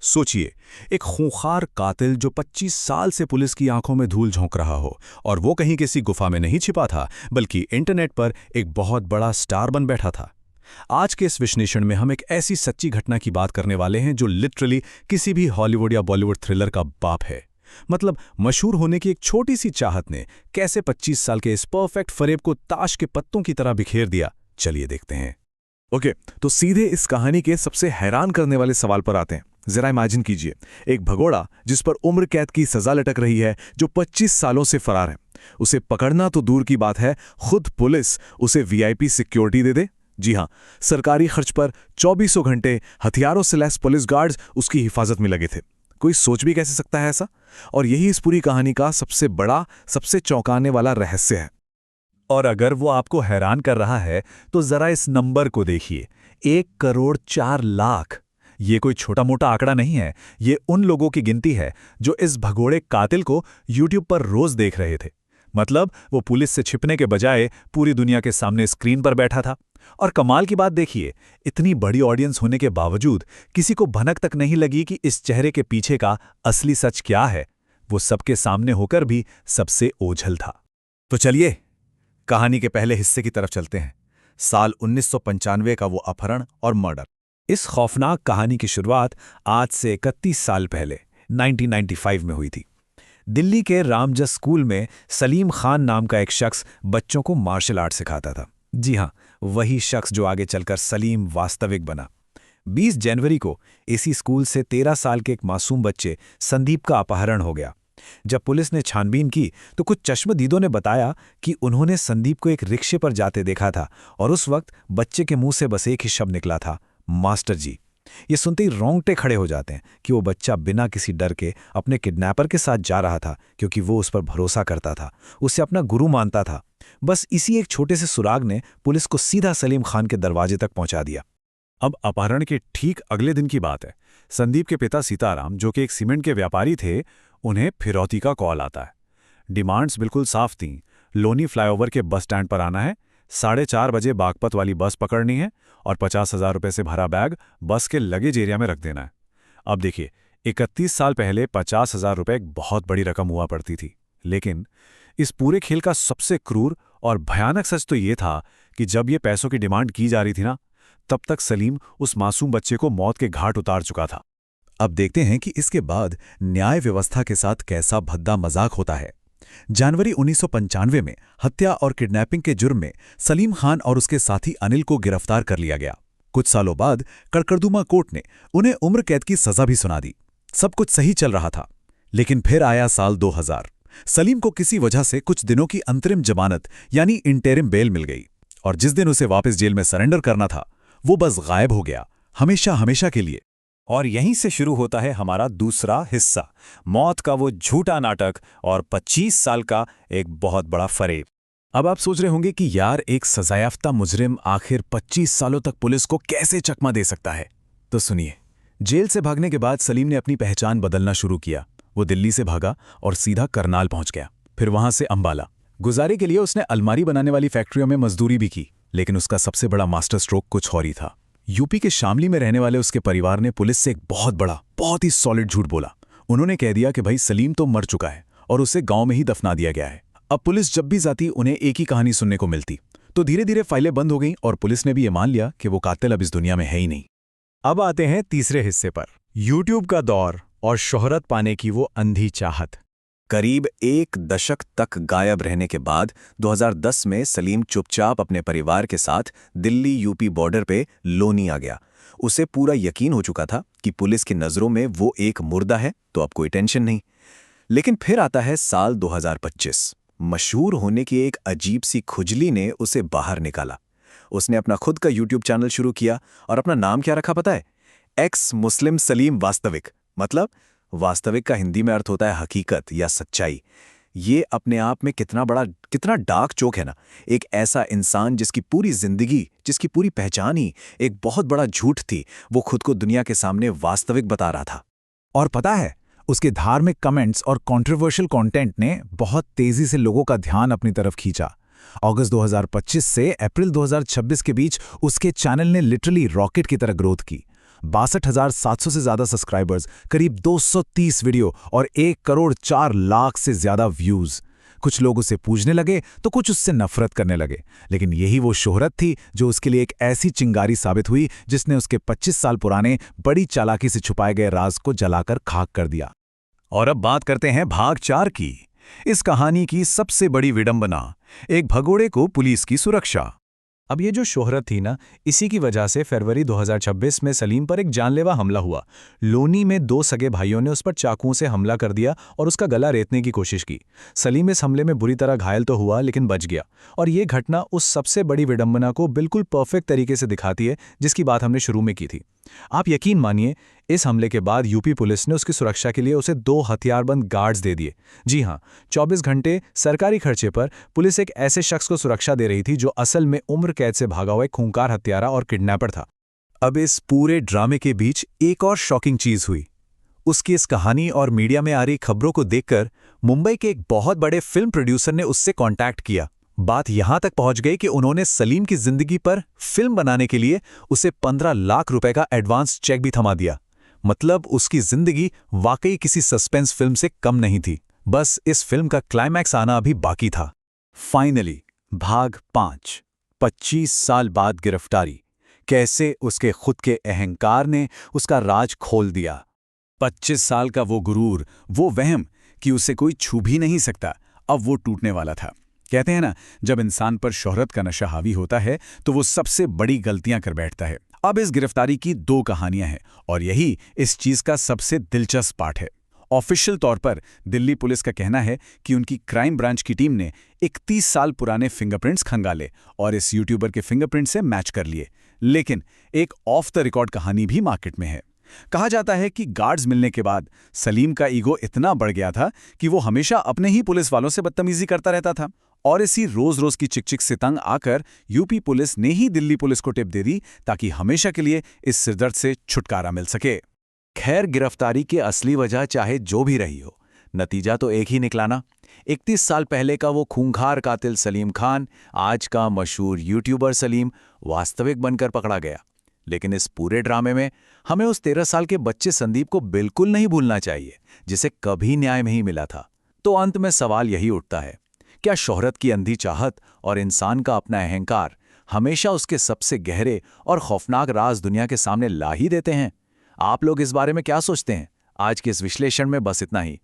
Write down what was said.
सोचिए, एक खूंखार कातिल जो 25 साल से पुलिस की आंखों में धूल झोंक रहा हो, और वो कहीं किसी गुफा में नहीं छिपा था, बल्कि इंटरनेट पर एक बहुत बड़ा स्टार बन बैठा था। आज के इस विश्लेषण में हम एक ऐसी सच्ची घटना की बात करने वाले हैं जो लिटरली किसी भी हॉलीवुड या बॉलीवुड थ्रिलर का बाप है। मतलब मशहूर होने की एक छोटी सी चाहत ने कैसे 25 साल के इस परफेक्ट फरेब को ताश के पत्तों की तरह बिखेर दिया। चलिए देखते हैं। ओके, तो सीधे इस कहानी के सबसे हैरान करने वाले सवाल पर आते हैं। जरा इमेजिन कीजिए, एक भगोड़ा जिस पर उम्र कैद की सजा लटक रही है, जो 25 सालों से फरार है। उसे पकड़ना तो दूर की बात है, खुद पुलिस उसे वीआईपी सिक्योरिटी दे दे। जी हां, सरकारी खर्च पर 24 घंटे हथियारों से लैस पुलिस गार्ड्स उसकी हिफाजत में लगे थे। कोई सोच भी कैसे सकता है ऐसा? और यही इस पूरी कहानी का सबसे बड़ा, सबसे चौंकाने वाला रहस्य है। और अगर वो आपको हैरान कर रहा है तो जरा इस नंबर को देखिए, 1,04,00,000। ये कोई छोटा मोटा आंकड़ा नहीं है। ये उन लोगों की गिनती है जो इस भगोड़े कातिल को यूट्यूब पर रोज देख रहे थे। मतलब वो पुलिस से छिपने के बजाय पूरी दुनिया के सामने स्क्रीन पर बैठा था। और कमाल की बात देखिए, इतनी बड़ी ऑडियंस होने के बावजूद किसी को भनक तक नहीं लगी कि इस चेहरे के पीछे का असली सच क्या है। वो सबके सामने होकर भी सबसे ओझल था। तो चलिए कहानी के पहले हिस्से की तरफ चलते हैं। साल 1995 का वो अपहरण और मर्डर। इस खौफनाक कहानी की शुरुआत आज से 31 साल पहले 1995 में हुई थी। दिल्ली के रामजस स्कूल में सलीम खान नाम का एक शख्स बच्चों को मार्शल आर्ट सिखाता था। जी हां, वही शख्स जो आगे चलकर सलीम वास्तविक बना। 20 जनवरी को इसी स्कूल से 13 साल के एक मासूम बच्चे संदीप का अपहरण हो गया। जब पुलिस ने छानबीन की तो कुछ चश्मदीदों ने बताया कि उन्होंने संदीप को एक रिक्शे पर जाते देखा था, और उस वक्त बच्चे के मुंह से बस एक ही शब्द निकला था, मास्टर जी। ये सुनते ही रोंगटे खड़े हो जाते हैं कि वो बच्चा बिना किसी डर के अपने किडनैपर के साथ जा रहा था, क्योंकि वो उस पर भरोसा करता था, उसे अपना गुरु मानता था। बस इसी एक छोटे से सुराग ने पुलिस को सीधा सलीम खान के दरवाजे तक पहुंचा दिया। अब अपहरण के ठीक अगले दिन की बात है। संदीप के पिता सीताराम, जो कि एक सीमेंट के व्यापारी थे, उन्हें फिरौती का कॉल आता है। डिमांड्स बिल्कुल साफ थीं। लोनी फ्लाईओवर के बस स्टैंड पर आना है, 4:30 बजे बागपत वाली बस पकड़नी है, और 50,000 रुपये से भरा बैग बस के लगेज एरिया में रख देना है। अब देखिए, 31 साल पहले 50,000 रुपये एक बहुत बड़ी रकम हुआ पड़ती थी। लेकिन इस पूरे खेल का सबसे क्रूर और भयानक सच तो ये था कि जब ये पैसों की डिमांड की जा रही थी ना, तब तक सलीम उस मासूम बच्चे को मौत के घाट उतार चुका था। अब देखते हैं कि इसके बाद न्याय व्यवस्था के साथ कैसा भद्दा मजाक होता है। जनवरी 1995 में हत्या और किडनैपिंग के जुर्म में सलीम खान और उसके साथी अनिल को गिरफ्तार कर लिया गया। कुछ सालों बाद कड़कड़दुमा कोर्ट ने उन्हें उम्र कैद की सजा भी सुना दी। सब कुछ सही चल रहा था, लेकिन फिर आया साल 2000। सलीम को किसी वजह से कुछ दिनों की अंतरिम जमानत यानी इंटरिम बेल मिल गई, और जिस दिन उसे वापस जेल में सरेंडर करना था, वो बस गायब हो गया, हमेशा हमेशा के लिए। और यहीं से शुरू होता है हमारा दूसरा हिस्सा, मौत का वो झूठा नाटक और 25 साल का एक बहुत बड़ा फरेब। अब आप सोच रहे होंगे कि यार, एक सजायाफ्ता मुजरिम आखिर 25 सालों तक पुलिस को कैसे चकमा दे सकता है? तो सुनिए। जेल से भागने के बाद सलीम ने अपनी पहचान बदलना शुरू किया। वो दिल्ली से भागा और सीधा करनाल पहुंच गया, फिर वहां से अंबाला। गुजारे के लिए उसने अलमारी बनाने वाली फैक्ट्रियों में मजदूरी भी की, लेकिन उसका सबसे बड़ा मास्टर स्ट्रोक कुछ और ही था। यूपी के शामली में रहने वाले उसके परिवार ने पुलिस से एक बहुत बड़ा, बहुत ही सॉलिड झूठ बोला। उन्होंने कह दिया कि भाई सलीम तो मर चुका है और उसे गांव में ही दफना दिया गया है। अब पुलिस जब भी जाती उन्हें एक ही कहानी सुनने को मिलती। तो धीरे धीरे फाइलें बंद हो गईं और पुलिस ने भी ये मान लिया कि वो कातिल अब इस दुनिया में है ही नहीं। अब आते हैं तीसरे हिस्से पर, यूट्यूब का दौर और शोहरत पाने की वो अंधी चाहत। करीब एक दशक तक गायब रहने के बाद 2010 में सलीम चुपचाप अपने परिवार के साथ दिल्ली यूपी बॉर्डर पे लोनी आ गया। उसे पूरा यकीन हो चुका था कि पुलिस की नज़रों में वो एक मुर्दा है, तो अब कोई टेंशन नहीं। लेकिन फिर आता है साल 2025। मशहूर होने की एक अजीब सी खुजली ने उसे बाहर निकाला। उसने अपना खुद का यूट्यूब चैनल शुरू किया, और अपना नाम क्या रखा पता है? एक्स मुस्लिम सलीम वास्तविक। मतलब वास्तविक का हिंदी में अर्थ होता है हकीकत या सच्चाई। ये अपने आप में कितना डार्क जोक है ना। एक ऐसा इंसान जिसकी पूरी जिंदगी, जिसकी पूरी पहचान ही एक बहुत बड़ा झूठ थी, वो खुद को दुनिया के सामने वास्तविक बता रहा था। और पता है, उसके धार्मिक कमेंट्स और कंट्रोवर्शियल कंटेंट ने बहुत तेजी से लोगों का ध्यान अपनी तरफ खींचा। अगस्त 2025 से अप्रैल 2026 के बीच उसके चैनल ने लिटरली रॉकेट की तरह ग्रोथ की। 62,700 से ज्यादा सब्सक्राइबर्स, करीब 230 वीडियो और 1,04,00,000 से ज्यादा व्यूज। कुछ लोग उसे पूजने लगे तो कुछ उससे नफरत करने लगे, लेकिन यही वो शोहरत थी जो उसके लिए एक ऐसी चिंगारी साबित हुई जिसने उसके 25 साल पुराने बड़ी चालाकी से छुपाए गए राज को जलाकर खाक कर दिया। और अब बात करते हैं भाग 4 की, इस कहानी की सबसे बड़ी विडंबना, एक भगोड़े को पुलिस की सुरक्षा। अब ये जो शोहरत थी ना, इसी की वजह से फरवरी 2026 में सलीम पर एक जानलेवा हमला हुआ। लोनी में 2 सगे भाइयों ने उस पर चाकुओं से हमला कर दिया और उसका गला रेतने की कोशिश की। सलीम इस हमले में बुरी तरह घायल तो हुआ, लेकिन बच गया। और ये घटना उस सबसे बड़ी विडंबना को बिल्कुल परफेक्ट तरीके से दिखाती है जिसकी बात हमने शुरू में की थी। आप यकीन मानिए, इस हमले के बाद यूपी पुलिस ने उसकी सुरक्षा के लिए उसे 2 हथियारबंद गार्ड्स दे दिए। जी हां, 24 घंटे सरकारी खर्चे पर पुलिस एक ऐसे शख्स को सुरक्षा दे रही थी जो असल में उम्र कैद से भागा हुआ एक खूंखार हत्यारा और किडनैपर था। अब इस पूरे ड्रामे के बीच एक और शॉकिंग चीज हुई। उसकी इस कहानी और मीडिया में आ रही खबरों को देखकर मुंबई के एक बहुत बड़े फिल्म प्रोड्यूसर ने उससे कांटेक्ट किया। बात यहां तक पहुंच गई कि उन्होंने सलीम की जिंदगी पर फिल्म बनाने के लिए उसे 15 लाख रुपए का एडवांस चेक भी थमा दिया। मतलब उसकी जिंदगी वाकई किसी सस्पेंस फिल्म से कम नहीं थी। बस इस फिल्म का क्लाइमैक्स आना अभी बाकी था। फाइनली भाग 5, 25 साल बाद गिरफ्तारी। कैसे उसके खुद के अहंकार ने उसका राज खोल दिया। 25 साल का वो गुरूर, वो वहम कि उसे कोई छू भी नहीं सकता, अब वो टूटने वाला था। कहते हैं ना, जब इंसान पर शोहरत का नशा हावी होता है तो वो सबसे बड़ी गलतियां कर बैठता है। अब इस गिरफ्तारी की 2 कहानियां हैं और यही इस चीज का सबसे दिलचस्प पार्ट है। ऑफिशियल तौर पर दिल्ली पुलिस का कहना है कि उनकी क्राइम ब्रांच की टीम ने 31 साल पुराने फिंगरप्रिंट्स खंगाले और इस यूट्यूबर के फिंगरप्रिंट से मैच कर लिए। लेकिन एक ऑफ द रिकॉर्ड कहानी भी मार्केट में है। कहा जाता है कि गार्ड्स मिलने के बाद सलीम का ईगो इतना बढ़ गया था कि वो हमेशा अपने ही पुलिस वालों से बदतमीजी करता रहता था। और इसी रोज रोज की चिकचिक से तंग आकर यूपी पुलिस ने ही दिल्ली पुलिस को टिप दे दी ताकि हमेशा के लिए इस सिरदर्द से छुटकारा मिल सके। खैर, गिरफ्तारी की असली वजह चाहे जो भी रही हो, नतीजा तो एक ही निकला ना। 31 साल पहले का वो खूंखार कातिल सलीम खान आज का मशहूर यूट्यूबर सलीम वास्तविक बनकर पकड़ा गया। लेकिन इस पूरे ड्रामे में हमें उस 13 साल के बच्चे संदीप को बिल्कुल नहीं भूलना चाहिए, जिसे कभी न्याय नहीं मिला था। तो अंत में सवाल यही उठता है, क्या शोहरत की अंधी चाहत और इंसान का अपना अहंकार हमेशा उसके सबसे गहरे और खौफनाक राज दुनिया के सामने ला ही देते हैं? आप लोग इस बारे में क्या सोचते हैं? आज के इस विश्लेषण में बस इतना ही।